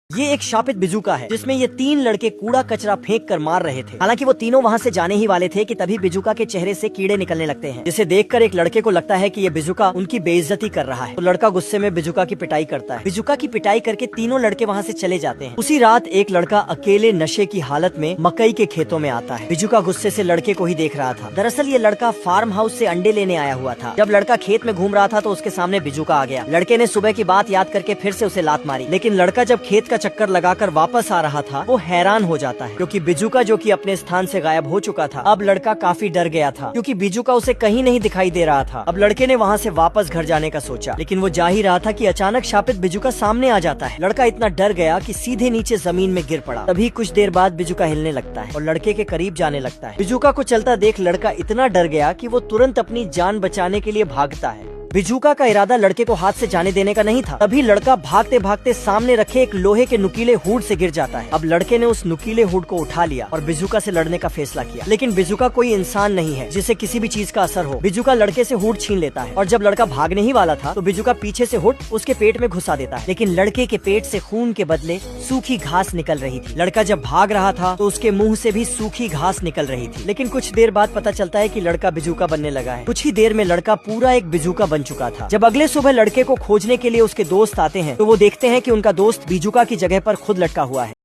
ये एक शापित बिजूका है जिसमें ये 3 लड़के कूड़ा कचरा फेंक कर मार रहे थे। हालांकि वो तीनों वहाँ से जाने ही वाले थे कि तभी बिजूका के चेहरे से कीड़े निकलने लगते हैं, जिसे देखकर एक लड़के को लगता है कि ये बिजूका उनकी बेइज्जती कर रहा है। तो लड़का गुस्से में बिजूका की पिटाई करता है। बिजूका की पिटाई करके तीनों लड़के वहाँ से चले जाते हैं। उसी रात एक लड़का अकेले नशे की हालत में मकई के खेतों में आता है। बिजूका गुस्से से लड़के को ही देख रहा था। दरअसल ये लड़का फार्म हाउस से अंडे लेने आया हुआ था। जब लड़का खेत में घूम रहा था तो उसके सामने बिजूका आ गया। लड़के ने सुबह की बात याद करके फिर से उसे लात मारी, लेकिन लड़का जब खेत का चक्कर लगाकर वापस आ रहा था वो हैरान हो जाता है क्योंकि बिजूका जो कि अपने स्थान से गायब हो चुका था। अब लड़का काफी डर गया था क्योंकि बिजूका उसे कहीं नहीं दिखाई दे रहा था। अब लड़के ने वहाँ से वापस घर जाने का सोचा, लेकिन वो जा ही रहा था कि अचानक शापित बिजूका सामने आ जाता है। लड़का इतना डर गया कि सीधे नीचे जमीन में गिर पड़ा। तभी कुछ देर बाद बिजूका हिलने लगता है और लड़के के करीब जाने लगता है। बिजूका को चलता देख लड़का इतना डर गया कि वो तुरंत अपनी जान बचाने के लिए भागता है। बिजूका का इरादा लड़के को हाथ से जाने देने का नहीं था। तभी लड़का भागते भागते सामने रखे एक लोहे के नुकीले हुड से गिर जाता है। अब लड़के ने उस नुकीले हुड को उठा लिया और बिजूका से लड़ने का फैसला किया, लेकिन बिजूका कोई इंसान नहीं है जिसे किसी भी चीज का असर हो। बिजूका लड़के से हुड छीन लेता है और जब लड़का भागने ही वाला था तो बिजूका पीछे से हुड उसके पेट में घुसा देता है, लेकिन लड़के के पेट से खून के बदले सूखी घास निकल रही थी। लड़का जब भाग रहा था तो उसके मुंह से भी सूखी घास निकल रही थी, लेकिन कुछ देर बाद पता चलता है कि लड़का बिजूका बनने लगा है। कुछ ही देर में लड़का पूरा एक बिजूका बन चुका था। जब अगले सुबह लड़के को खोजने के लिए उसके दोस्त आते हैं तो वो देखते हैं कि उनका दोस्त बिजूका की जगह पर खुद लटका हुआ है।